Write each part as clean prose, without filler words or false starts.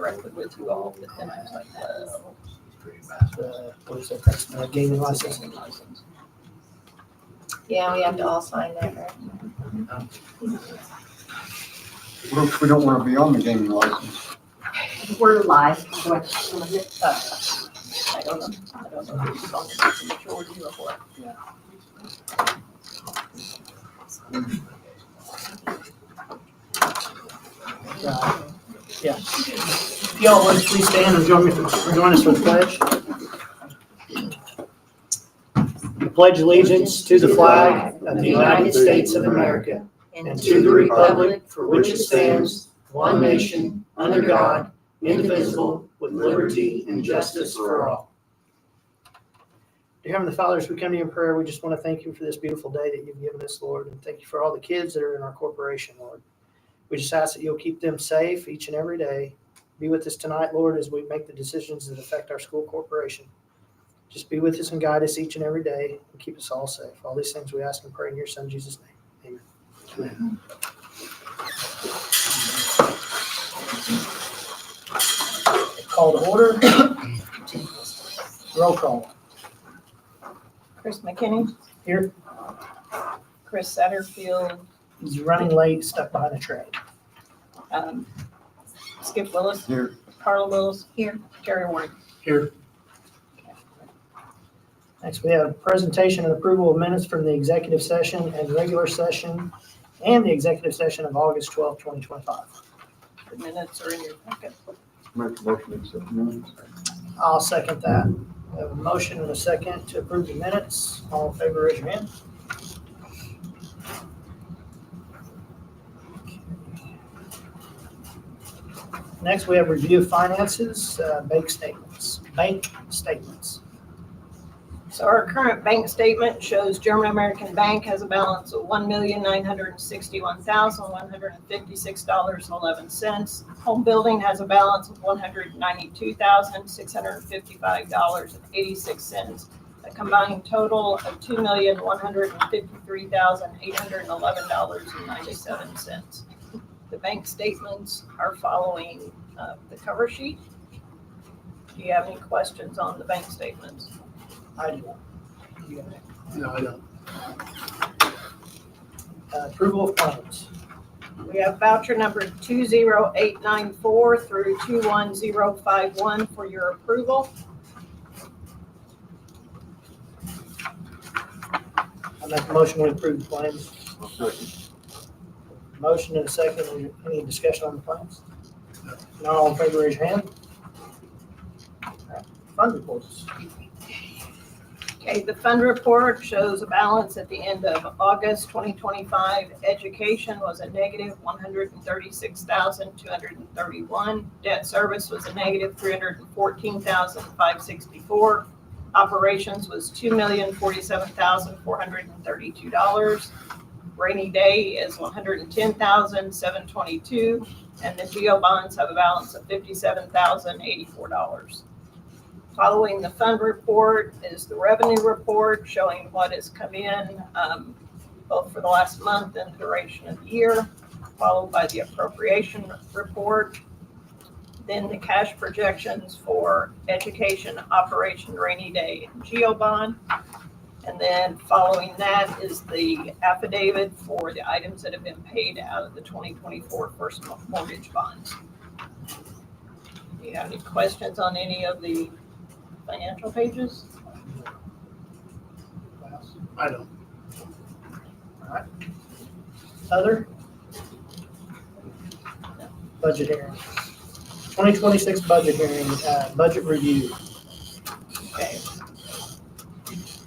directly with you all, but then I was like, What is it, that's the gaming license? Yeah, we have to all sign that, right? What if we don't want to be on the gaming license? We're live. I don't know. I don't know who's on the majority or what. Yeah. If y'all would please stand and join us for the pledge. I pledge allegiance to the flag of the United States of America and to the republic for which it stands, one nation, under God, indivisible, with liberty and justice for all. Dear Heavenly Father, as we come to you in prayer, we just want to thank you for this beautiful day that you've given us, Lord, and thank you for all the kids that are in our corporation, Lord. We just ask that you'll keep them safe each and every day. Be with us tonight, Lord, as we make the decisions that affect our school corporation. Just be with us and guide us each and every day and keep us all safe. All these things we ask and pray in your Son, Jesus' name. Amen. Call to order. Roll call. Chris McKinney, Here. Chris Satterfield, He's running late, stuck behind a tray. Skip Willis, Here. Carla Willis, here, Terry Ward. Here. Next, we have presentation and approval of minutes from the executive session and regular session and the executive session of August 12, 2025. The minutes are in your packet. Make a motion to accept the minutes. I'll second that. We have a motion and a second to approve the minutes. All in favor, raise your hand. Next, we have review of finances, bank statements. So our current bank statement shows German American Bank has a balance of $1,961,156.11. Home Building has a balance of $192,655.86. A combined total of $2,153,811.97. The bank statements are following the cover sheet. Do you have any questions on the bank statements? I do. No, I don't. Approval of claims. We have voucher number 20894 through 21051 for your approval. I make a motion to approve the claims. Motion and a second. Any discussion on the claims? Not all in favor, raise your hand. Fund reports. Okay, the fund report shows a balance at the end of August 2025. Education was a negative $136,231. Debt service was a negative $314,564. Operations was $2,047,432. Rainy day is $110,722, and the GO bonds have a balance of $57,084. Following the fund report is the revenue report showing what has come in both for the last month and the duration of the year, followed by the appropriation report, then the cash projections for education, operation, rainy day, and GO bond. And then following that is the affidavit for the items that have been paid out of the 2024 first mortgage bonds. Do you have any questions on any of the financial pages? I don't. All right. Other? Budget hearing. 2026 budget hearing, budget review. Okay.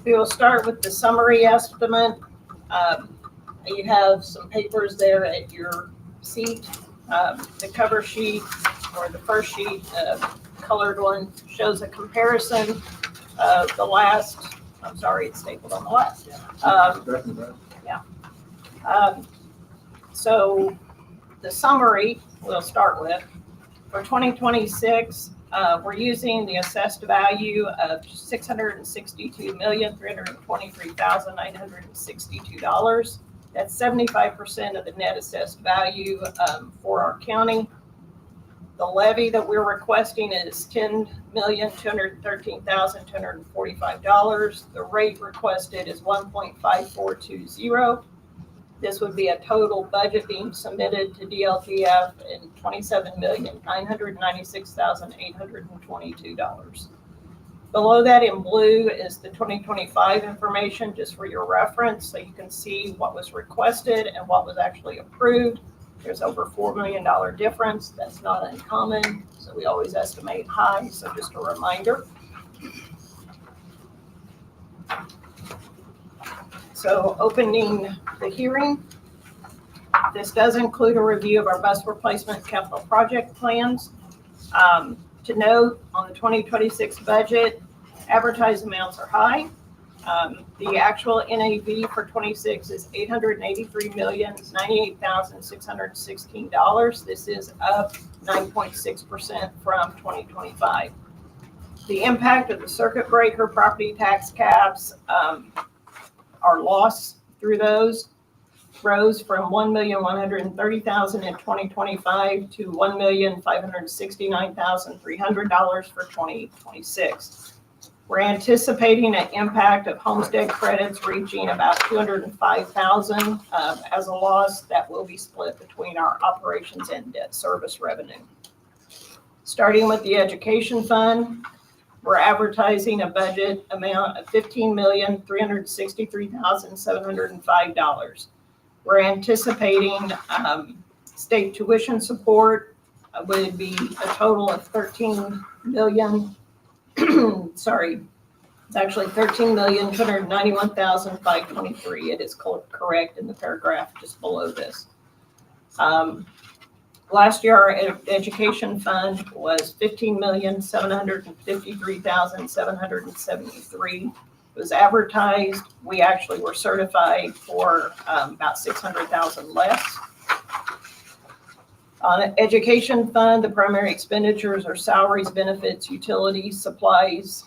We will start with the summary estimate. You have some papers there at your seat. The cover sheet, or the first sheet, colored one, shows a comparison of the last, I'm sorry, it's stapled on the last. So the summary we'll start with. For 2026, we're using the assessed value of $662,323,962. That's 75% of the net assessed value for our county. The levy that we're requesting is $10,213,245. The rate requested is 1.5420. This would be a total budget being submitted to DLGF in $27,996,822. Below that in blue is the 2025 information, just for your reference, so you can see what was requested and what was actually approved. There's over $4 million difference. That's not uncommon, so we always estimate high, so just a reminder. So opening the hearing, this does include a review of our bus replacement capital project plans. To note, on the 2026 budget, advertised amounts are high. The actual NAV for 26 is $883,098,616. This is up 9.6% from 2025. The impact of the circuit breaker property tax caps, our loss through those rose from $1,130,000 in 2025 to $1,569,300 for 2026. We're anticipating an impact of homestead credits reaching about $205,000 as a loss that will be split between our operations and debt service revenue. Starting with the education fund, we're advertising a budget amount of $15,363,705. We're anticipating state tuition support would be a total of $13 million. Sorry, it's actually $13,291,523. It is correct in the paragraph just below this. Last year, our education fund was $15,753,773. It was advertised. We actually were certified for about $600,000 less. On an education fund, the primary expenditures are salaries, benefits, utilities, supplies.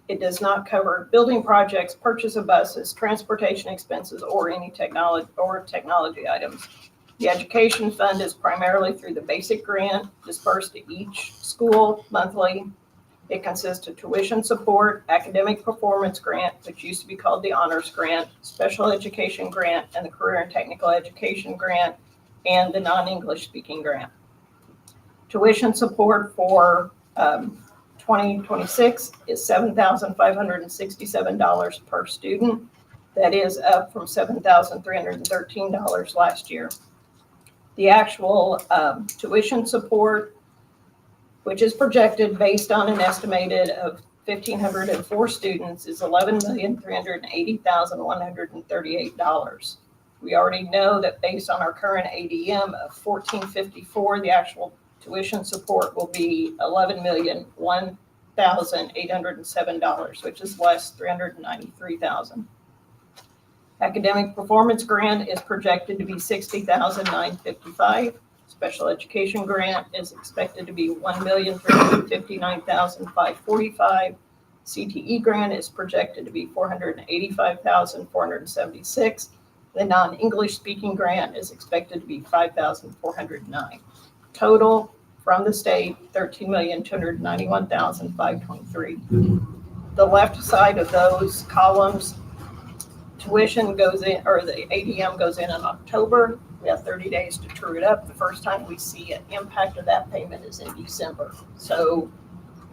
It does not cover building projects, purchase of buses, transportation expenses, or any technology items. The education fund is primarily through the basic grant dispersed to each school monthly. It consists of tuition support, academic performance grant, which used to be called the honors grant, special education grant, and the career and technical education grant, and the non-English speaking grant. Tuition support for 2026 is $7,567 per student. That is up from $7,313 last year. The actual tuition support, which is projected based on an estimated of 1,504 students, is $11,380,138. We already know that based on our current ADM of 1,454, the actual tuition support will be $11,001,807, which is less $393,000. Academic performance grant is projected to be $60,955. Special education grant is expected to be $1,359,545. CTE grant is projected to be $485,476. The non-English speaking grant is expected to be $5,409. Total from the state, $13,291,523. The left side of those columns, tuition goes in, or the ADM goes in October. We have 30 days to true it up. The first time we see an impact of that payment is in December. So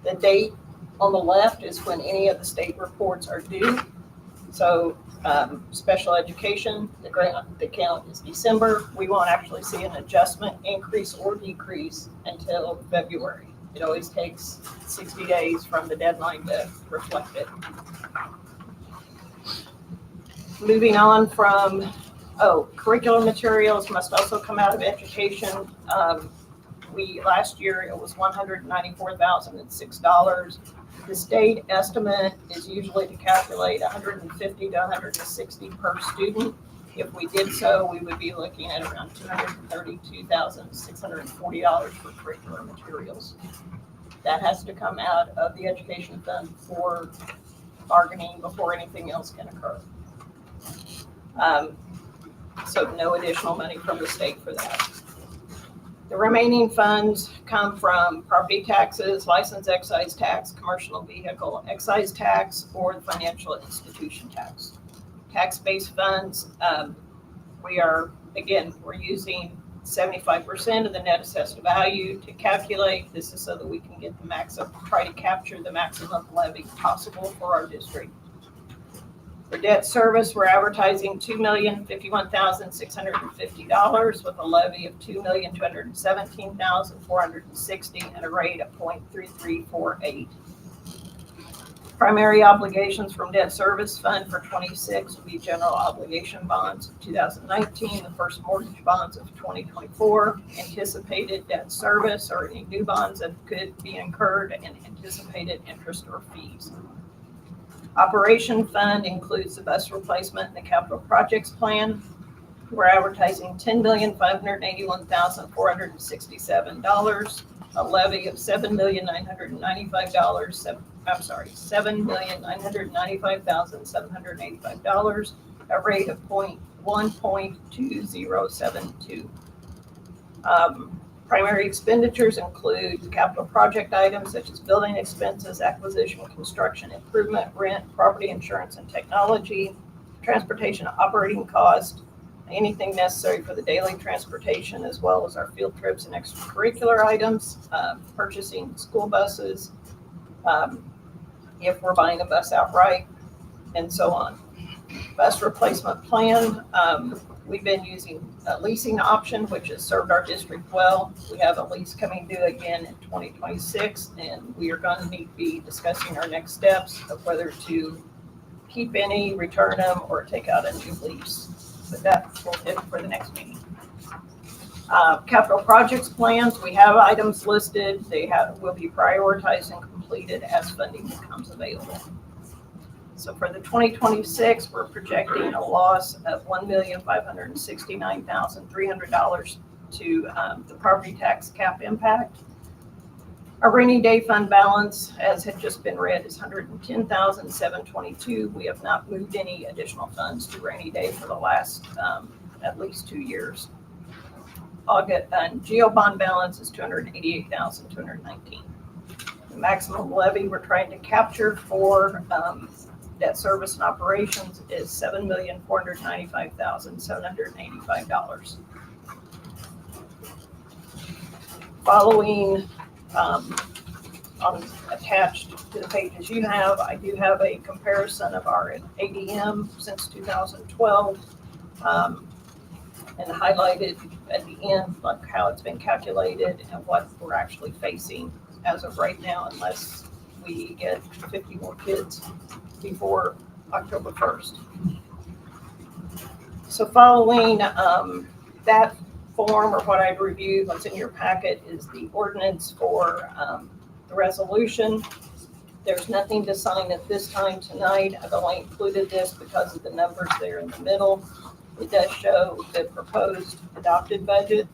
the date on the left is when any of the state reports are due. So special education, the count is December. We won't actually see an adjustment, increase or decrease until February. It always takes 60 days from the deadline to reflect it. Moving on from, curriculum materials must also come out of education. Last year it was $194,006. The state estimate is usually to calculate 150 to 160 per student. If we did so, we would be looking at around $232,640 for curricular materials. That has to come out of the education fund for bargaining before anything else can occur. So no additional money from the state for that. The remaining funds come from property taxes, license excise tax, commercial vehicle excise tax, or the financial institution tax. Tax-based funds, we're using 75% of the net assessed value to calculate. This is so that we can get try to capture the maximum levy possible for our district. For debt service, we're advertising $2,051,650 with a levy of $2,217,460 and a rate of 0.3348. Primary obligations from debt service fund for 26 will be general obligation bonds of 2019, the first mortgage bonds of 2024, anticipated debt service or any new bonds that could be incurred, and anticipated interest or fees. Operation fund includes the bus replacement and the capital projects plan. We're advertising $10,581,467, a levy of $7,995,785, a rate of 1.2072. Primary expenditures include capital project items such as building expenses, acquisition, construction, improvement, rent, property insurance, and technology, transportation operating cost, anything necessary for the daily transportation, as well as our field trips and extracurricular items, purchasing school buses, if we're buying a bus outright, and so on. Bus replacement plan, we've been using a leasing option, which has served our district well. We have a lease coming due again in 2026, and we are going to need to be discussing our next steps of whether to keep any, return them, or take out a new lease. But that will hit for the next meeting. Capital projects plans, we have items listed. Will be prioritized and completed as funding becomes available. So for the 2026, we're projecting a loss of $1,569,300 to the property tax cap impact. Our rainy day fund balance, as had just been read, is $110,722. We have not moved any additional funds to rainy day for the last at least 2 years. August and GO bond balance is $288,219. The maximum levy we're trying to capture for debt service and operations is $7,495,785. Following attached to the pages you have, I do have a comparison of our ADM since 2012, and highlighted at the end like how it's been calculated and what we're actually facing as of right now, unless we get 50 more kids before October 1st. So following that form, or what I've reviewed, what's in your packet is the ordinance for the resolution. There's nothing to sign at this time tonight. I've only included this because of the numbers there in the middle. It does show the proposed adopted budget,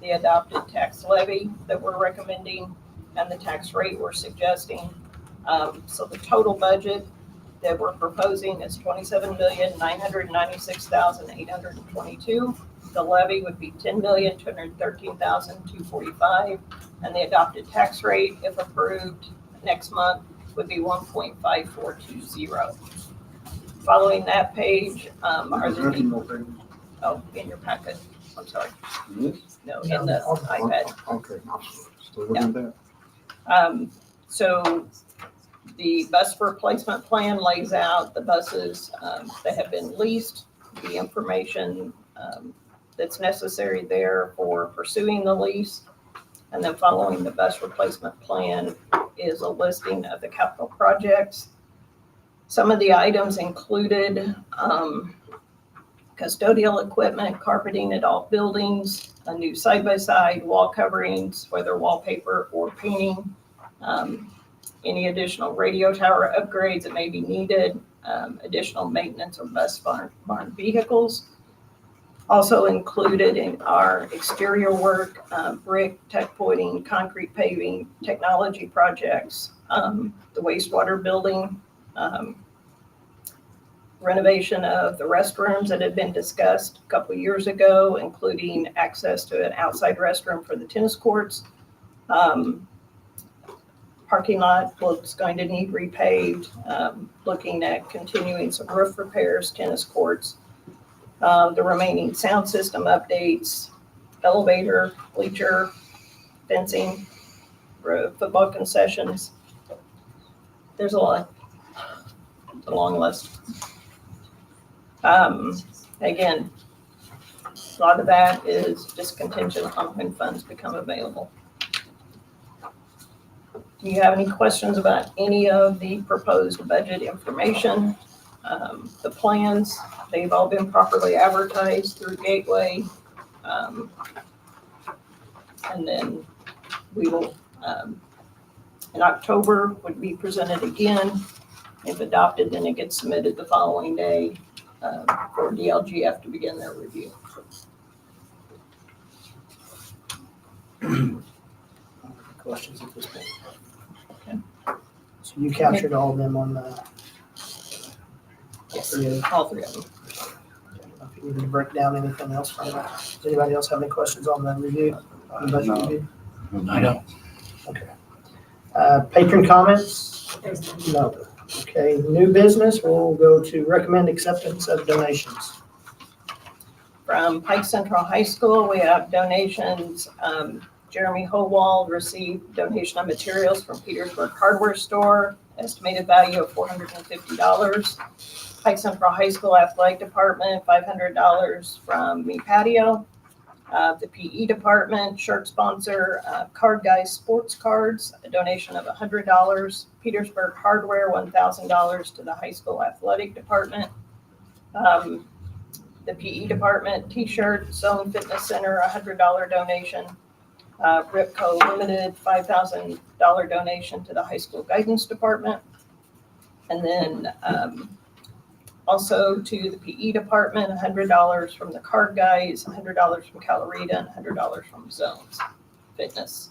the adopted tax levy that we're recommending, and the tax rate we're suggesting. So the total budget that we're proposing is $27,996,822. The levy would be $10,213,245, and the adopted tax rate, if approved next month, would be 1.5420. Following that page are the in your packet. I'm sorry. Yes? No, in the iPad. Okay, still looking at that. So the bus replacement plan lays out the buses that have been leased, the information that's necessary there for pursuing the lease. And then following the bus replacement plan is a listing of the capital projects. Some of the items included custodial equipment, carpeting at all buildings, a new side-by-side, wall coverings, whether wallpaper or painting, any additional radio tower upgrades that may be needed, additional maintenance of bus barn vehicles. Also included in our exterior work, brick, tuck pointing, concrete paving, technology projects, the wastewater building, renovation of the restrooms that had been discussed a couple of years ago, including access to an outside restroom for the tennis courts. Parking lot looks going to need repaved, looking at continuing some roof repairs, tennis courts, the remaining sound system updates, elevator, bleacher, fencing, football concessions. There's a lot. It's a long list. Again, a lot of that is just contingent on when funds become available. Do you have any questions about any of the proposed budget information? The plans, they've all been properly advertised through Gateway. And then we will, in October, would be presented again. If adopted, then it gets submitted the following day for DLGF to begin their review. Questions at this point? Okay. So you captured all of them on the. Yes, Yeah. all three of them. If you need to break down anything else from that. Does anybody else have any questions on the review? On the budget No. review? I don't. Okay. Patron comments? No. Okay, new business, we'll go to recommend acceptance of donations. From Pike Central High School, we have donations. Jeremy Howald received donation of materials from Petersburg Hardware Store, estimated value of $450. Pike Central High School Athletic Department, $500 from Me Patio. The PE Department, shirt sponsor, Card Guys Sports Cards, a donation of $100. Petersburg Hardware, $1,000 to the high school athletic department. The PE Department, T-shirt, Zone Fitness Center, $100 donation. Ripco Limited, $5,000 donation to the high school guidance department. And then also to the PE department, $100 from the Card Guys, $100 from Calarita, and $100 from Zones Fitness.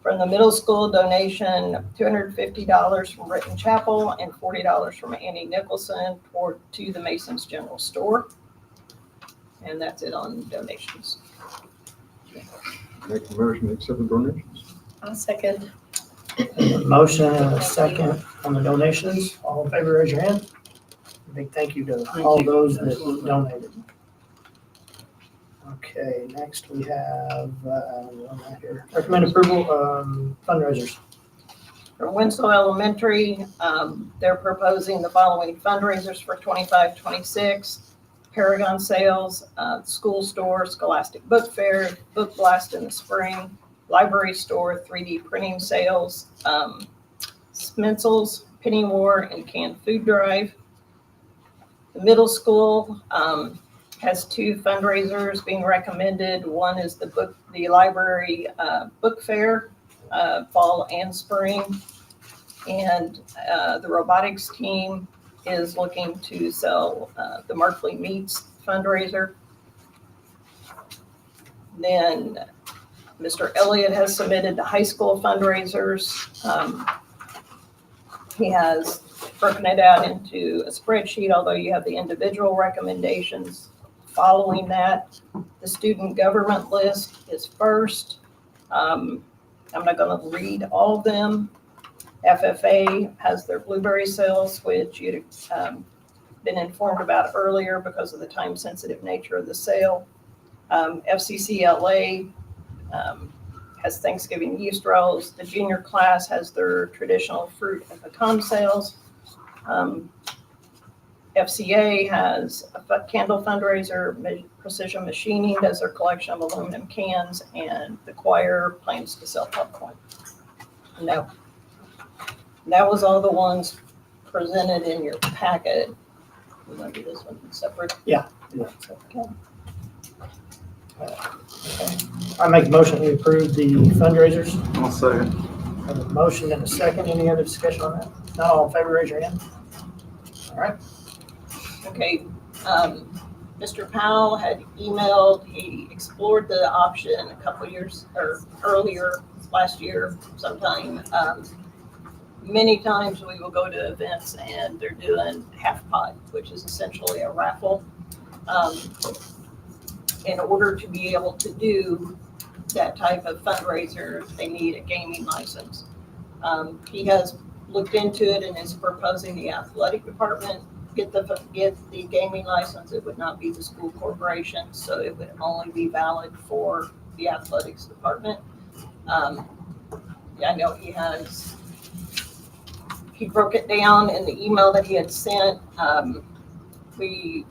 From the middle school donation, $250 from Britton Chapel and $40 from Annie Nicholson to the Mason's General Store. And that's it on donations. Make a motion to accept the donations. I'll second. A motion and a second on the donations. All in favor, raise your hand. A big thank you to all those that donated. Okay, next we have, recommend approval, fundraisers. For Winslow Elementary, they're proposing the following fundraisers for 25-26. Paragon sales, school store, Scholastic Book Fair, Book Blast in the spring, library store, 3D printing sales, Smensel's, Penny War, and canned food drive. The middle school has two fundraisers being recommended. One is the library book fair, fall and spring, and the robotics team is looking to sell the Markley Meats fundraiser. Then Mr. Elliott has submitted the high school fundraisers. He has broken it out into a spreadsheet, although you have the individual recommendations. Following that, the student government list is first. I'm not going to read all of them. FFA has their blueberry sales, which you'd been informed about earlier because of the time-sensitive nature of the sale. FCCLA has Thanksgiving yeast rolls. The junior class has their traditional fruit and pecan sales. FCA has a candle fundraiser. Precision Machining does their collection of aluminum cans, and the choir plans to sell popcorn. No. That was all the ones presented in your packet. We want to do this one separate? Yeah. Okay. I make a motion to approve the fundraisers. I'll second. Have a motion and a second. Any other discussion on that? Not all in favor, raise your hand. All right. Okay, Mr. Powell had emailed, he explored the option a couple years, or earlier, last year sometime, Many times we will go to events and they're doing half pot, which is essentially a raffle. In order to be able to do that type of fundraiser, they need a gaming license. He has looked into it and is proposing the athletic department get the gaming license. It would not be the school corporation, so it would only be valid for the athletics department. I know he broke it down in the email that he had sent. They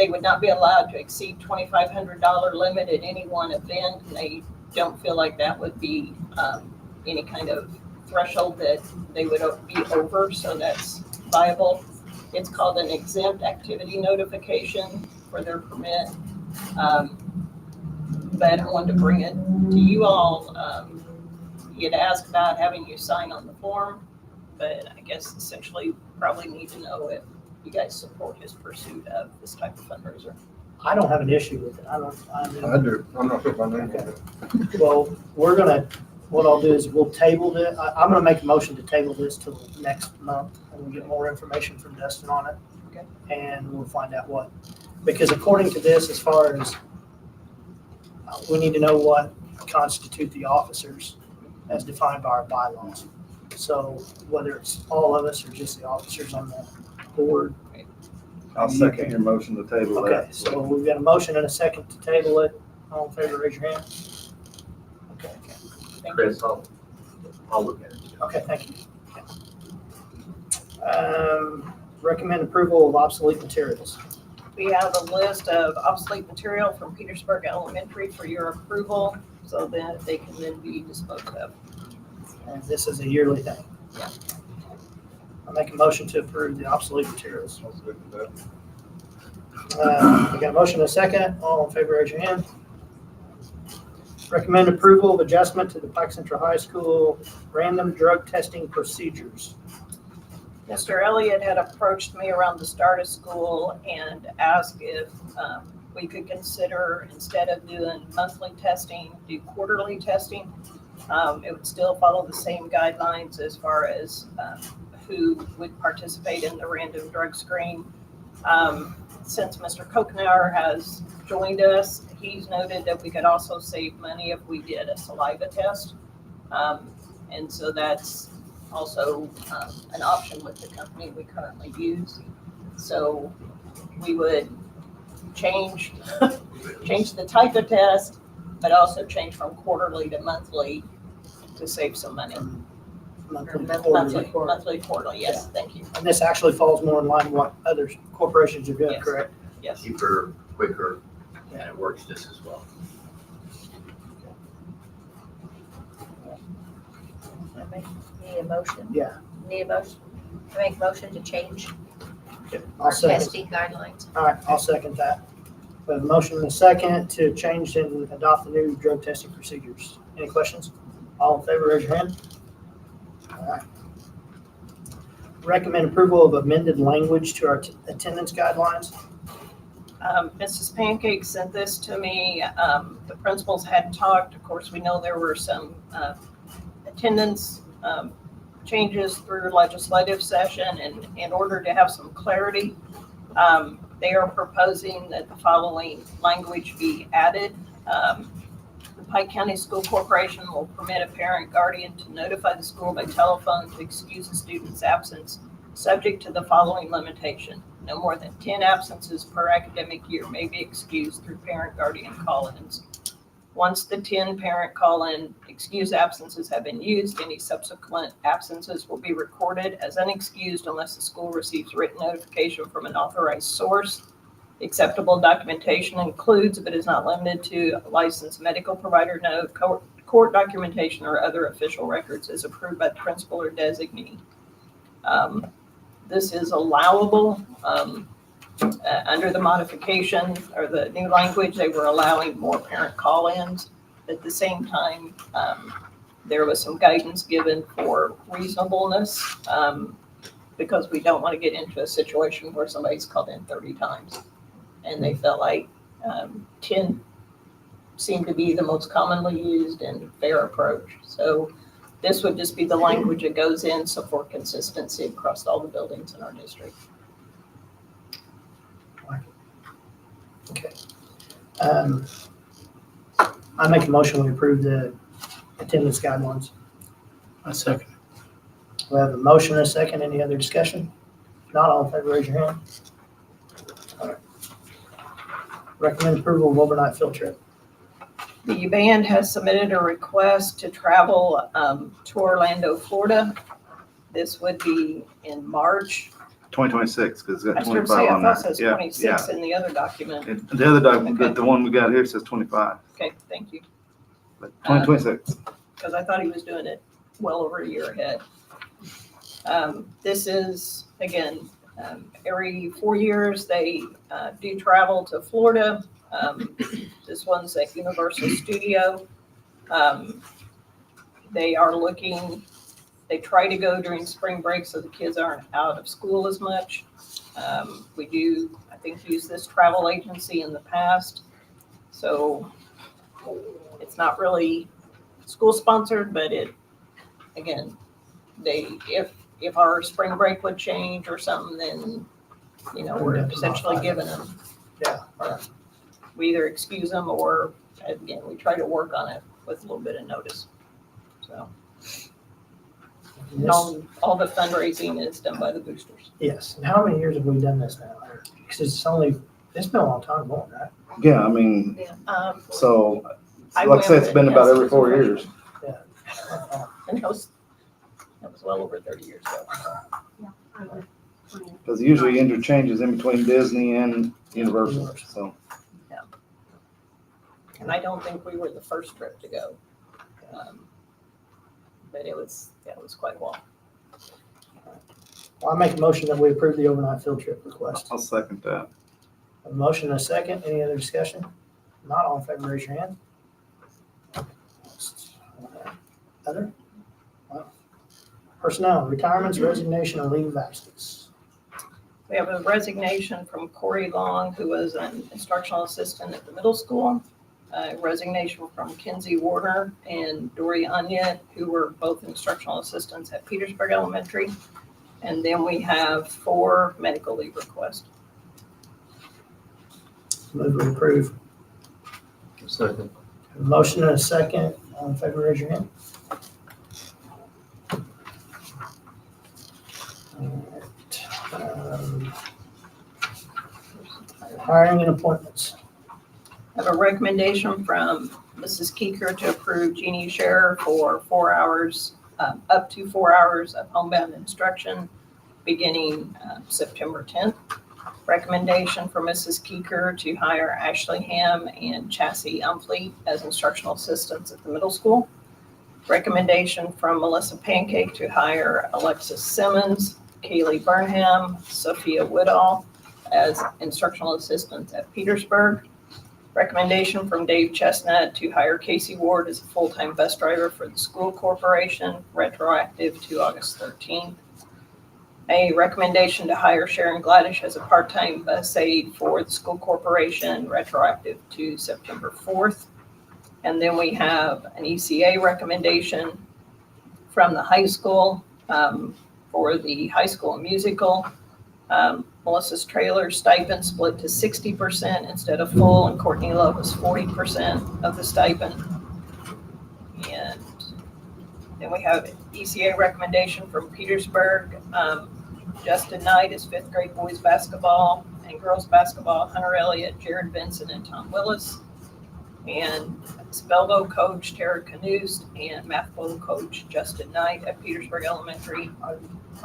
would not be allowed to exceed $2,500 limit at any one event, and they don't feel like that would be any kind of threshold that they would be over, so that's viable. It's called an exempt activity notification for their permit. But I wanted to bring it to you all. He had asked about having you sign on the form, but I guess essentially probably need to know if you guys support his pursuit of this type of fundraiser. I don't have an issue with it. I do. I'm not putting my name on it. Well, what I'll do is we'll table it. I'm gonna make a motion to table this till next month, and we'll get more information from Dustin on it. Okay. And we'll find out what, because according to this, as far as, we need to know what constitute the officers as defined by our bylaws. So whether it's all of us or just the officers on the board. I'll second your motion to table that. Okay, so we've got a motion and a second to table it. All in favor, raise your hand. Okay. Thank you. Chris, I'll look at it. Okay, thank you. Recommend approval of obsolete materials. We have a list of obsolete material from Petersburg Elementary for your approval, so that they can then be disposed of. And this is a yearly thing. Yeah. I make a motion to approve the obsolete materials. I'll second that. We got a motion and a second. All in favor, raise your hand. Recommend approval of adjustment to the Pike Central High School random drug testing procedures. Mr. Elliott had approached me around the start of school and asked if we could consider, instead of doing monthly testing, do quarterly testing. It would still follow the same guidelines as far as who would participate in the random drug screen. Since Mr. Kochner has joined us, he's noted that we could also save money if we did a saliva test. And so that's also an option with the company we currently use. So we would change the type of test, but also change from quarterly to monthly to save some money. Monthly, quarterly, yes, thank you. And this actually falls more in line with what other corporations are doing, Yes. correct? Yes. Cheaper, quicker, and it works just as well. Need a motion? Yeah. Need a motion? I make a motion to change I'll our second. testing guidelines. All right, I'll second that. We have a motion and a second to change and adopt the new drug testing procedures. Any questions? All in favor, raise your hand. All right. Recommend approval of amended language to our attendance guidelines. Mrs. Pancake sent this to me. The principals had talked. Of course, we know there were some attendance changes through legislative session, and in order to have some clarity, they are proposing that the following language be added. The Pike County School Corporation will permit a parent guardian to notify the school by telephone to excuse a student's absence, subject to the following limitation. No more than 10 absences per academic year may be excused through parent guardian call-ins. Once the 10 parent call-in excused absences have been used, any subsequent absences will be recorded as unexcused unless the school receives written notification from an authorized source. Acceptable documentation includes, but is not limited to, a licensed medical provider note, court documentation, or other official records as approved by the principal or designee. This is allowable. Under the modification or the new language, they were allowing more parent call-ins. At the same time, there was some guidance given for reasonableness, because we don't want to get into a situation where somebody's called in 30 times. And they felt like 10 seemed to be the most commonly used and fair approach. So This would just be the language that goes in, so for consistency across all the buildings in our district. Okay. I make a motion, we approve the attendance guidelines. I second. We have a motion and a second. Any other discussion? If not, all in favor, raise your hand. All right. Recommend approval of overnight field trip. The band has submitted a request to travel to Orlando, Florida. This would be in March. 2026, because it's I got was going to 25 say, I on thought it there. says Yeah, 26 in the other document. yeah. And the other document, Okay. the one we got here says 25, Okay, thank you, but 2026. because I thought he was doing it well over a year ahead. This is, again, every 4 years, they do travel to Florida. This one's at Universal Studio. They are looking, they try to go during spring break so the kids aren't out of school as much. We do, I think, use this travel agency in the past. So it's not really school sponsored, but it, again, if our spring break would change or something, then, we're essentially giving them. Yeah. We either excuse them or, again, we try to work on it with a little bit of notice. So, and Yes. all the fundraising is done by the boosters. Yes. And how many years have we done this now? Because it's been a long time going, right? Yeah, I mean, so, I like I said, it's went been with about yes, every 4 years. And that was well over 30 years ago. Because usually interchanges in between Disney and Universal, so. And I don't think we were the first trip to go. But it was quite a while. Well, I make a motion that we approve the overnight field trip request. I'll second that. A motion and a second. Any other discussion? Not all in favor, raise your hand. Other? Personnel, retirements, resignation, or leave of absence. We have a resignation from Corey Long, who was an instructional assistant at the middle school. Resignation from Kinsey Warner and Dory Onion, who were both instructional assistants at Petersburg Elementary. And then we have 4 medical leave requests. Move to approve. Second. A motion and a second. All in favor, raise your hand. Alright. Hiring and appointments. I have a recommendation from Mrs. Keeker to approve Jeannie Scherer for 4 hours, up to 4 hours of homebound instruction beginning September 10th. Recommendation for Mrs. Keeker to hire Ashley Ham and Chassie Umfleet as instructional assistants at the middle school. Recommendation from Melissa Pancake to hire Alexis Simmons, Kaylee Burnham, Sophia Woodall as instructional assistants at Petersburg. Recommendation from Dave Chestnut to hire Casey Ward as a full-time bus driver for the school corporation, retroactive to August 13th. A recommendation to hire Sharon Gladish as a part-time bus aide for the school corporation, retroactive to September 4th. And then we have an ECA recommendation from the high school for the high school musical. Melissa's trailer stipend split to 60% instead of full, and Courtney Love was 40% of the stipend. And then we have ECA recommendation from Petersburg. Justin Knight is 5th grade boys basketball and girls basketball, Hunter Elliott, Jared Benson, and Tom Willis. And Spellbow coach Tara Canoost and math bowl coach Justin Knight at Petersburg Elementary. Are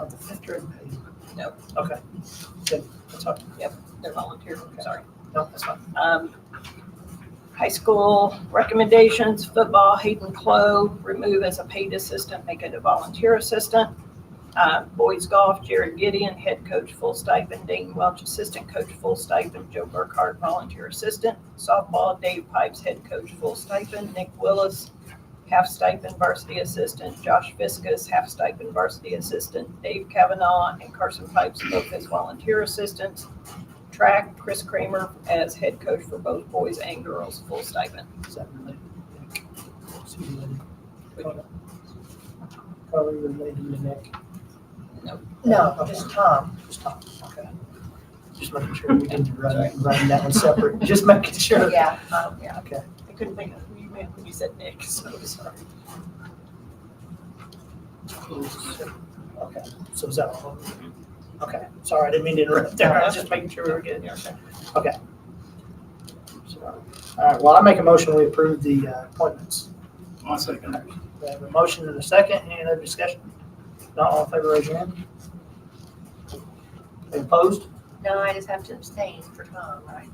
the fifth grade paid? No. Okay. Good. That's all. Yep, they're volunteer, sorry. No, that's fine. High school recommendations, football, Hayden Clow, remove as a paid assistant, make it a volunteer assistant. Boys golf, Jared Gideon, head coach, full stipend. Dayton Welch, assistant coach, full stipend. Joe Burkhart, volunteer assistant. Softball, Dave Pipes, head coach, full stipend. Nick Willis, half stipend, varsity assistant. Josh Fiskus, half stipend, varsity assistant. Dave Kavanaugh and Carson Pipes, both as volunteer assistants. Track, Chris Kramer as head coach for both boys and girls, full stipend. Is that related? See you later. Probably related to Nick. No, just Tom. Just Tom, okay. Just making sure we didn't run that one separate, just making sure. Yeah. Yeah, Okay, I couldn't think of who you meant when you said Nick, so sorry. okay, so is that all? Okay, sorry, I didn't mean to interrupt there, I was just making sure we were good. Okay. So, all right, well, I make a motion, we approve the appointments. I'll second. We have a motion and a second, any other discussion? Not all in favor, raise your hand. Any opposed? No, I just have to abstain for Tom, right?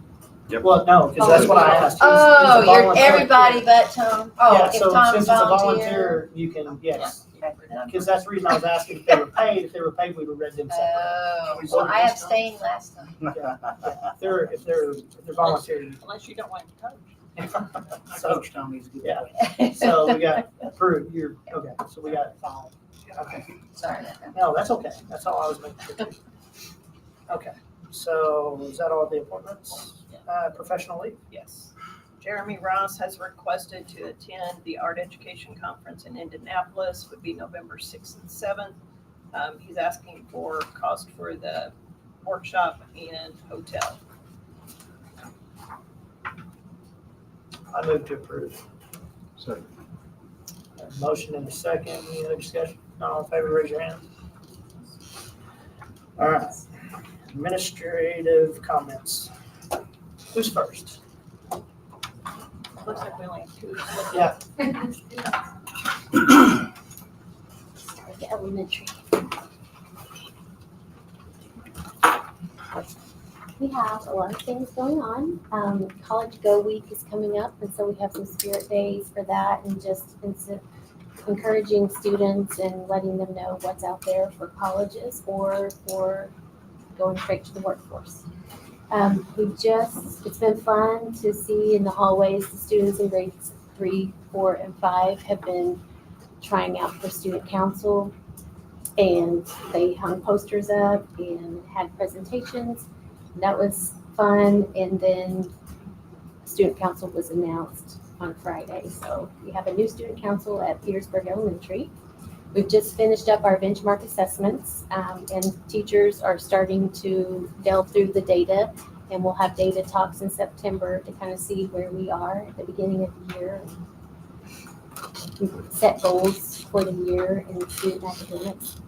Well, no, because that's what I asked. He's a Oh, you're volunteer. everybody but Tom. Oh, Yeah, if so Tom's since it's a volunteer. volunteer, you can, yes. Okay. Because that's the reason I was asking if they were paid. If they were paid, we would read them separate. Oh, well, I abstained last time. Yeah, if they're volunteer. Unless you don't want to coach. So, Coach Tommy's good. yeah, so we got approved, you're, okay, so we got five. Okay, Sorry about that. no, that's okay, that's all I was making sure. Okay, so is that all the appointments? Professional leave? Yes. Jeremy Ross has requested to attend the Art Education Conference in Indianapolis, would be November 6th and 7th. He's asking for cost for the workshop and hotel. I move to approve. Second. Motion in a second, any other discussion? Not all in favor, raise your hand. All right, administrative comments. Who's first? Looks like we only have two. Yeah. The elementary. We have a lot of things going on. College Go Week is coming up, and so we have some spirit days for that, and just encouraging students and letting them know what's out there for colleges or for going straight to the workforce. It's been fun to see in the hallways, the students in grades 3, 4, and 5 have been trying out for student council, and they hung posters up and had presentations. That was fun, and then student council was announced on Friday. So we have a new student council at Petersburg Elementary. We've just finished up our benchmark assessments, and teachers are starting to delve through the data, and we'll have data talks in September to kind of see where we are at the beginning of the year. We set goals for the year in student academics.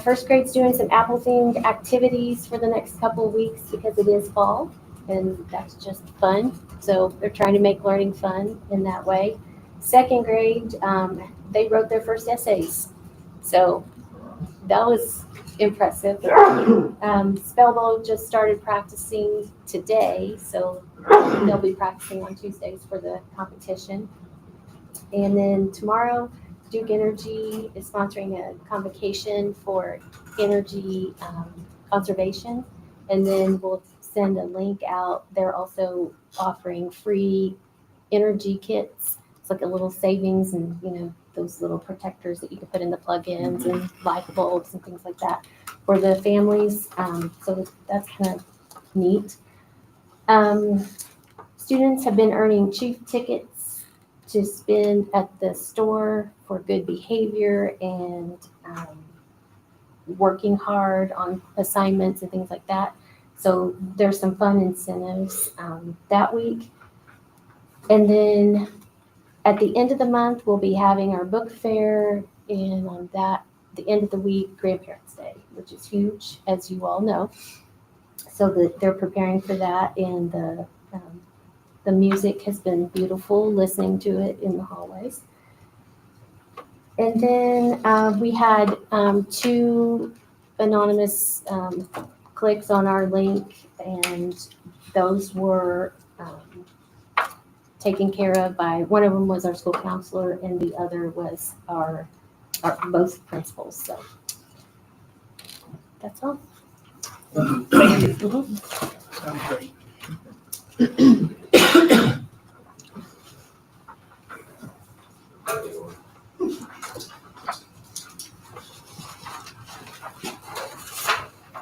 First grade's doing some Apple-themed activities for the next couple of weeks because it is fall, and that's just fun. So they're trying to make learning fun in that way. Second grade, they wrote their first essays. So that was impressive. Spellbow just started practicing today, so they'll be practicing on Tuesdays for the competition. And then tomorrow, Duke Energy is sponsoring a convocation for energy conservation, and then we'll send a link out. They're also offering free energy kits. It's like a little savings, and those little protectors that you can put in the plug-ins and light bulbs and things like that for the families. So that's kind of neat. Students have been earning chief tickets to spend at the store for good behavior and working hard on assignments and things like that. So there's some fun incentives that week. And then at the end of the month, we'll be having our book fair, and on the end of the week, Grandparents' Day, which is huge, as you all know. So that they're preparing for that, and the music has been beautiful, listening to it in the hallways. And then we had 2 anonymous clicks on our link, and those were taken care of by, one of them was our school counselor, and the other was our both principals. So that's all. Thank you. Mhm. Sounds great.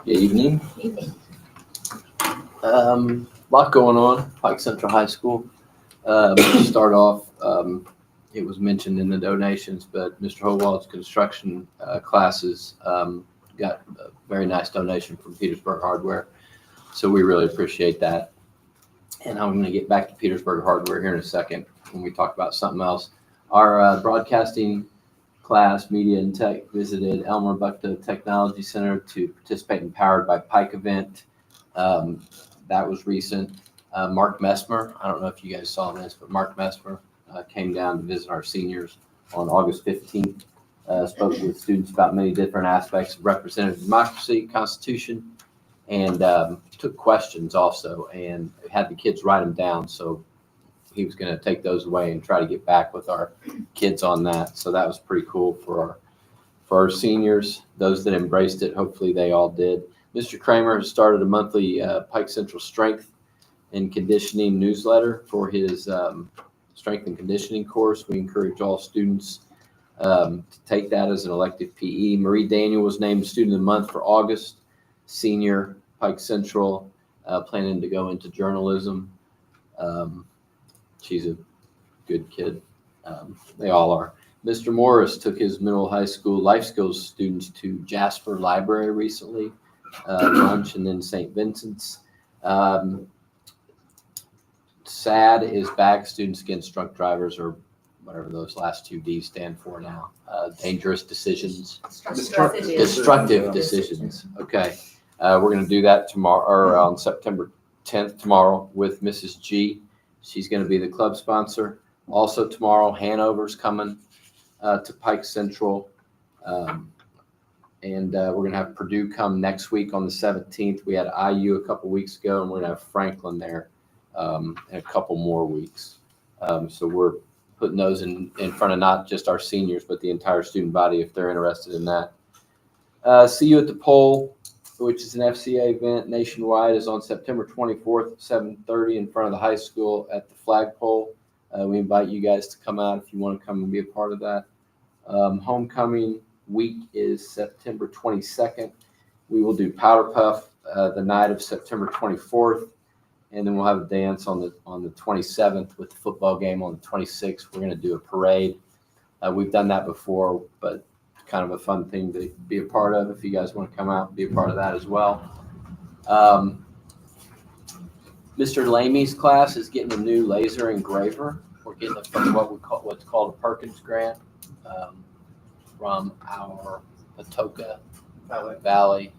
Good evening. Lot going on, Pike Central High School. Start off, it was mentioned in the donations, but Mr. Howald's construction classes got a very nice donation from Petersburg Hardware. So we really appreciate that. And I'm going to get back to Petersburg Hardware here in a second when we talk about something else. Our broadcasting class, Media and Tech, visited Elmer Buckta Technology Center to participate in Powered by Pike event. That was recent. Mark Messmer, I don't know if you guys saw this, but Mark Messmer came down to visit our seniors on August 15th. Spoke with students about many different aspects of representative democracy, Constitution, and took questions also, and had the kids write them down. So he was going to take those away and try to get back with our kids on that. So that was pretty cool for our seniors, those that embraced it. Hopefully they all did. Mr. Kramer has started a monthly Pike Central Strength and Conditioning newsletter for his strength and conditioning course. We encourage all students to take that as an elective PE. Marie Daniel was named Student of the Month for August. Senior, Pike Central, planning to go into journalism. She's a good kid. They all are. Mr. Morris took his middle high school life skills students to Jasper Library recently, lunch, and then St. Vincent's. SAD is back, Students Against Drunk Drivers, or whatever those last two D's stand for now. Dangerous decisions. Destructive decisions. Okay. We're going to do that tomorrow, or on September 10th, tomorrow, with Mrs. G. She's going to be the club sponsor. Also tomorrow, Hanover's coming to Pike Central. And we're going to have Purdue come next week on the 17th. We had IU a couple weeks ago, and we're going to have Franklin there in a couple more weeks. So we're putting those in front of not just our seniors, but the entire student body if they're interested in that. See You at the Pole, which is an FCA event nationwide, is on September 24th at 7:30 in front of the high school at the flagpole. We invite you guys to come out if you want to come and be a part of that. Homecoming week is September 22nd. We will do Powder Puff the night of September 24th, and then we'll have a dance on the 27th with the football game on the 26th. We're going to do a parade. We've done that before, but kind of a fun thing to be a part of. If you guys want to come out and be a part of that as well. Mr. Lamey's class is getting a new laser engraver. We're getting it from what's called a Perkins grant from our Patoka Valley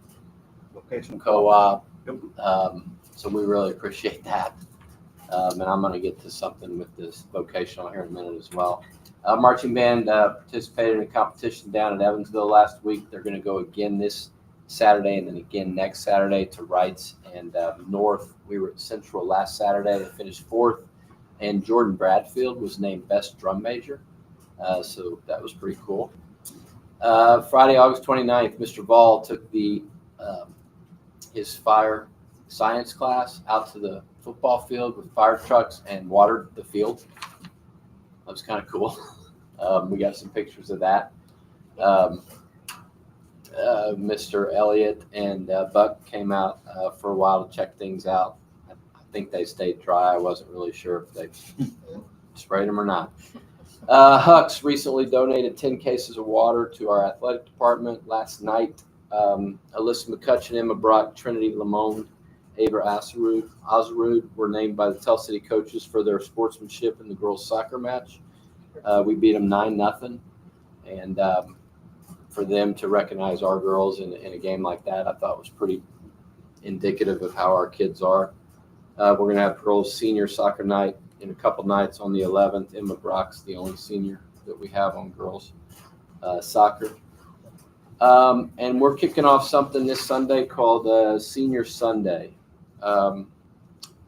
Vocational Co-op. So we really appreciate that. And I'm going to get to something with this vocational here in a minute as well. Marching band participated in a competition down in Evansville last week. They're going to go again this Saturday and then again next Saturday to Wrights and North. We were at Central last Saturday. They finished 4th. And Jordan Bradfield was named Best Drum Major. So that was pretty cool. Friday, August 29th, Mr. Ball took his fire science class out to the football field with fire trucks and watered the field. That was kind of cool. We got some pictures of that. Mr. Elliott and Buck came out for a while to check things out. I think they stayed dry. I wasn't really sure if they sprayed them or not. Hux recently donated 10 cases of water to our athletic department last night. Alyssa McCutcheon, Emma Brock, Trinity Lamone, Ava Azarud were named by the Tell City coaches for their sportsmanship in the girls' soccer match. We beat them 9-0, and for them to recognize our girls in a game like that, I thought was pretty indicative of how our kids are. We're going to have girls' senior soccer night in a couple nights on the 11th. Emma Brock's the only senior that we have on girls' soccer. And we're kicking off something this Sunday called Senior Sunday. We're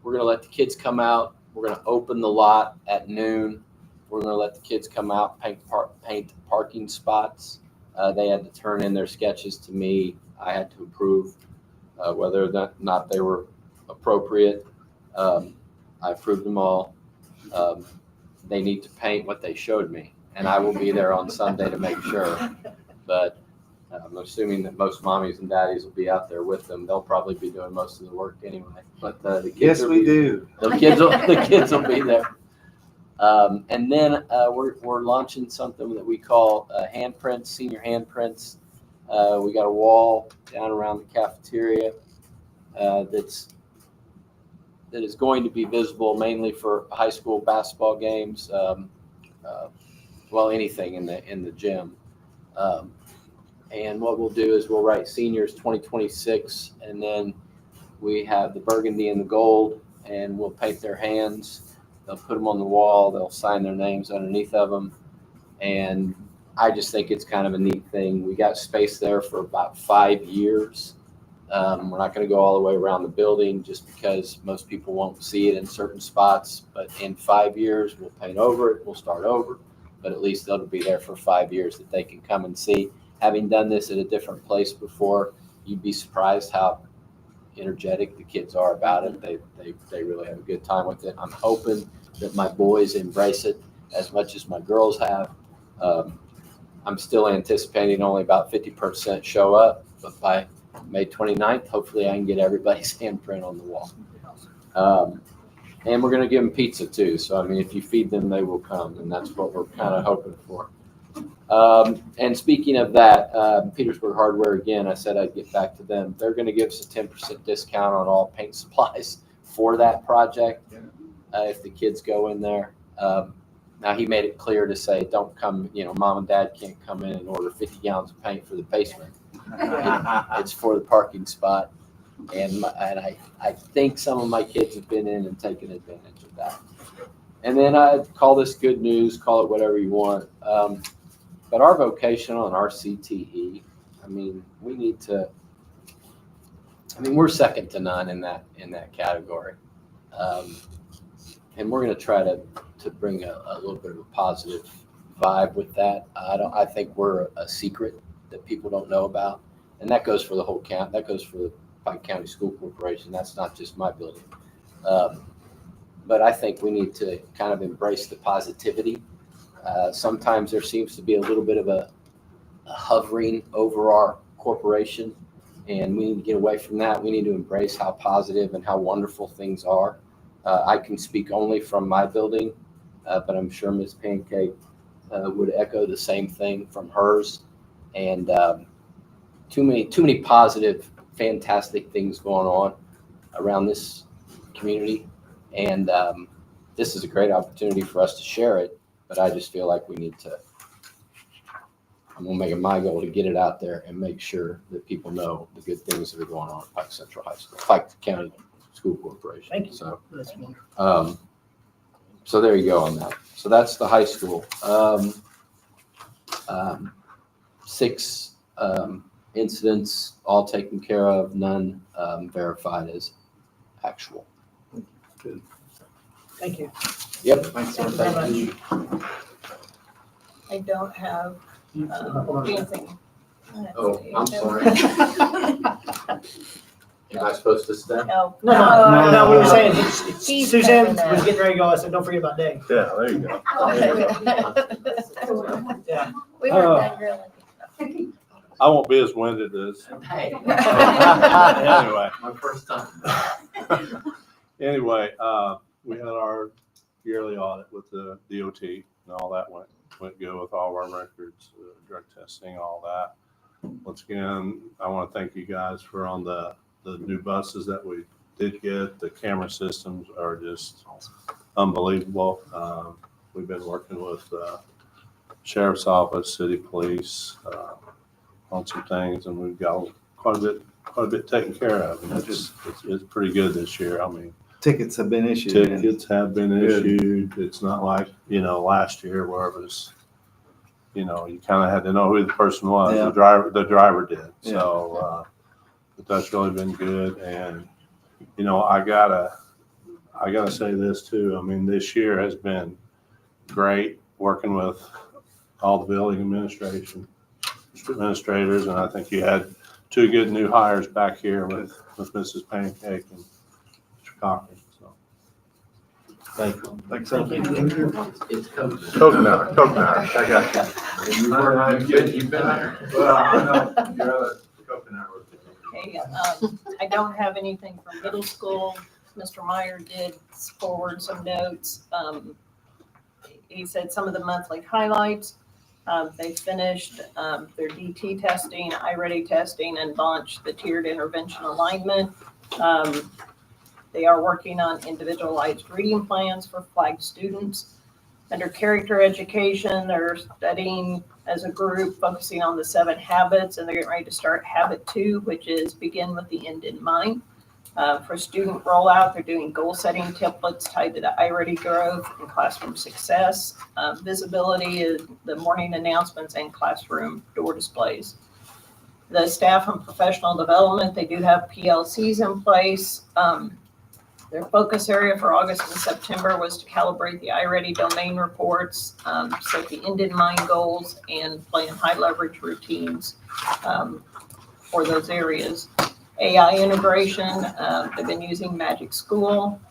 going to let the kids come out. We're going to open the lot at noon. We're going to let the kids come out, paint parking spots. They had to turn in their sketches to me. I had to approve whether or not they were appropriate. I approved them all. They need to paint what they showed me, and I will be there on Sunday to make sure. But I'm assuming that most mommies and daddies will be out there with them. They'll probably be doing most of the work anyway. But the kids Yes, we do. The kids will be there. And then we're launching something that we call handprints, senior handprints. We got a wall down around the cafeteria that is going to be visible mainly for high school basketball games. Well, anything in the gym. And what we'll do is we'll write seniors 2026, and then we have the burgundy and the gold, and we'll paint their hands. They'll put them on the wall. They'll sign their names underneath of them. And I just think it's kind of a neat thing. We got space there for about 5 years. We're not going to go all the way around the building just because most people won't see it in certain spots. But in 5 years, we'll paint over it. We'll start over. But at least it'll be there for 5 years that they can come and see. Having done this at a different place before, you'd be surprised how energetic the kids are about it. They really have a good time with it. I'm hoping that my boys embrace it as much as my girls have. I'm still anticipating only about 50% show up, but by May 29th, hopefully I can get everybody's handprint on the wall. And we're going to give them pizza too. So, I mean, if you feed them, they will come, and that's what we're kind of hoping for. And speaking of that, Petersburg Hardware, again, I said I'd get back to them. They're going to give us a 10% discount on all paint supplies for that project if the kids go in there. Now, he made it clear to say, don't come, mom and dad can't come in and order 50 gallons of paint for the basement. It's for the parking spot. And I think some of my kids have been in and taken advantage of that. And then I call this good news, call it whatever you want. But our vocational and our CTE, we're second to none in that category. And we're going to try to bring a little bit of a positive vibe with that. I think we're a secret that people don't know about. And that goes for the whole county. That goes for the Pike County School Corporation. That's not just my building. But I think we need to kind of embrace the positivity. Sometimes there seems to be a little bit of a hovering over our corporation, and we need to get away from that. We need to embrace how positive and how wonderful things are. I can speak only from my building, but I'm sure Ms. Pancake would echo the same thing from hers. And too many positive, fantastic things going on around this community, and this is a great opportunity for us to share it. But I just feel like we need to. I'm gonna make it my goal to get it out there and make sure that people know the good things that are going on at Pike Central High School, Pike County School Corporation. Thank you. So, That's wonderful. so there you go on that. So that's the high school. 6 incidents, all taken care of, none verified as actual. Thank you. Yep. Thanks, sir. Thank you I don't have anything. Oh, I'm sorry. Am I supposed to stay? No. No, we were saying, He's Suzanne covering that. was getting ready to go. I said, don't forget about Dave. Yeah, there you go. Yeah. We weren't that grilling. I won't be as winded as, Hey. anyway. My first time. Anyway, we had our yearly audit with the DOT and all that went good with all of our records, drug testing, all that. Once again, I want to thank you guys for on the new buses that we did get. The camera systems are just unbelievable. We've been working with Sheriff's Office, City Police on some things, and we've got quite a bit taken care of. And it's pretty good this year. I mean, Tickets have been issued. tickets have been issued. It's not like, last year where it was, you kind of had to know who the person was. Yeah. The driver did. Yeah. So, but that's really been good. And, I gotta say this too. I mean, this year has been great working with all the building administrators, and I think you had 2 good new hires back here with Mrs. Pancake and Mr. Cochran. So, thank you. Thanks, sir. It's COVID. Coconut. I got you. You've been there. Well, I know you're coconut. Okay, I don't have anything from middle school. Mr. Meyer did forward some notes. he said some of the monthly highlights. They finished their DT testing, iReady testing, and launched the tiered intervention alignment. They are working on individualized reading plans for flagged students. Under character education, they're studying as a group, focusing on the 7 habits, and they're getting ready to start habit 2, which is begin with the end in mind. For student rollout, they're doing goal setting templates tied to the iReady growth and classroom success. Visibility is the morning announcements and classroom door displays. The staff and professional development, they do have PLCs in place. Their focus area for August and September was to calibrate the iReady domain reports, set the end in mind goals, and plan high leverage routines for those areas. AI integration, they've been using Magic School,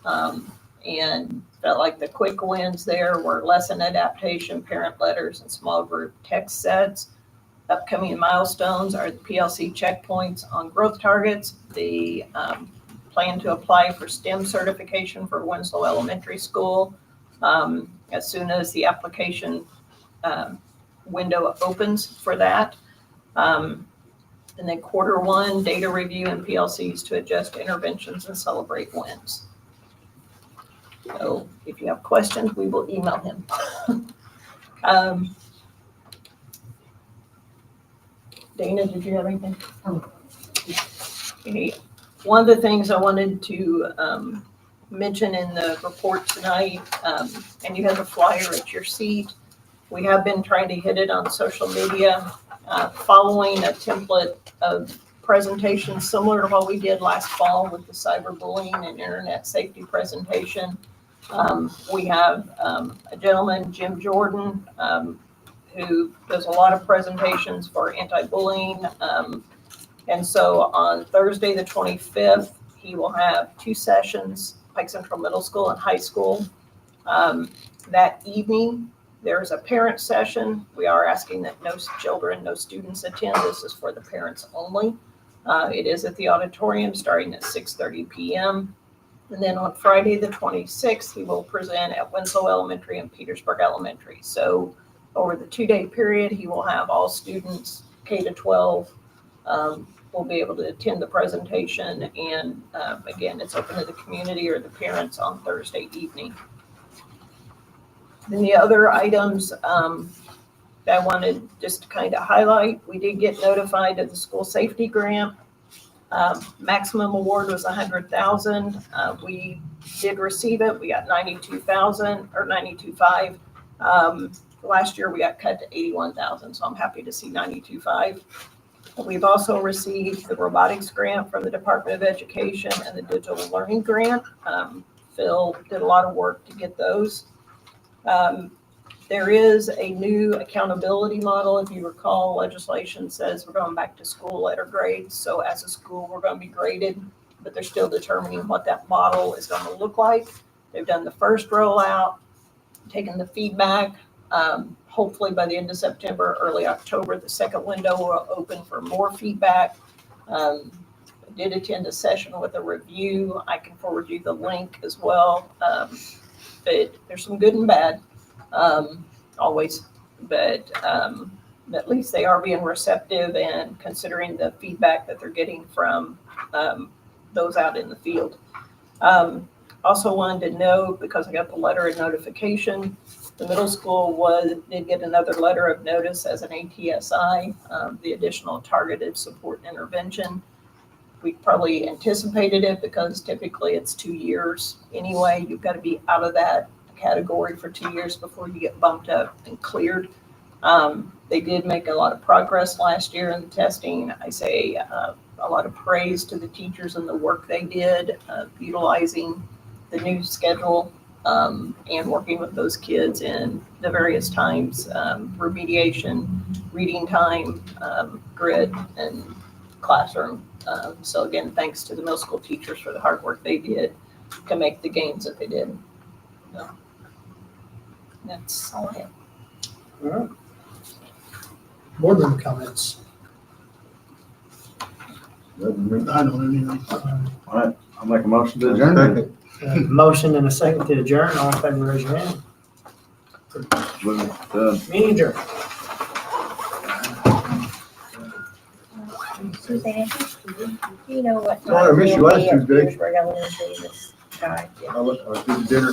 and felt like the quick wins there were lesson adaptation, parent letters, and small group text sets. Upcoming milestones are the PLC checkpoints on growth targets, the plan to apply for STEM certification for Winslow Elementary School as soon as the application window opens for that. And then Q1, data review and PLCs to adjust interventions and celebrate wins. So if you have questions, we will email him. Dana, did you have anything? Okay. One of the things I wanted to mention in the report tonight, and you have a flyer at your seat, we have been trying to hit it on social media, following a template of presentations similar to what we did last fall with the cyberbullying and internet safety presentation. We have a gentleman, Jim Jordan, who does a lot of presentations for anti-bullying. And so on Thursday, the 25th, he will have 2 sessions, Pike Central Middle School and High School. That evening, there's a parent session. We are asking that no children, no students attend. This is for the parents only. It is at the auditorium starting at 6:30 p.m. And then on Friday, the 26th, he will present at Winslow Elementary and Petersburg Elementary. So over the 2-day period, he will have all students K to 12 will be able to attend the presentation. And again, it's open to the community or the parents on Thursday evening. Then the other items that I wanted just to kind of highlight, we did get notified of the school safety grant. Maximum award was $100,000. We did receive it. We got $92,000 or $92,500. Last year we got cut to $81,000, so I'm happy to see $92,500. We've also received the robotics grant from the Department of Education and the digital learning grant. Phil did a lot of work to get those. There is a new accountability model. If you recall, legislation says we're going back to school letter grades. So as a school, we're going to be graded, but they're still determining what that model is going to look like. They've done the first rollout, taken the feedback. Hopefully by the end of September, early October, the second window will open for more feedback. I did attend a session with a review. I can forward you the link as well. But there's some good and bad, always. But at least they are being receptive and considering the feedback that they're getting from those out in the field. Also wanted to note, because I got the letter of notification, the middle school did get another letter of notice as an ATSI, the additional targeted support intervention. We probably anticipated it because typically it's 2 years anyway. You've got to be out of that category for 2 years before you get bumped up and cleared. They did make a lot of progress last year in the testing. I say a lot of praise to the teachers and the work they did, utilizing the new schedule and working with those kids in the various times, remediation, reading time, grid, and classroom. So again, thanks to the middle school teachers for the hard work they did to make the gains that they did. So that's all I have. All right. Board member comments. I don't have anything. All right, I'll make a motion to adjourn. Second. Motion and a second to adjourn. All in favor, raise your hand. Done. Meeting adjourned. Suzanne, you know what? Sorry, I missed you last Tuesday. We're going to see this guy. I did dinner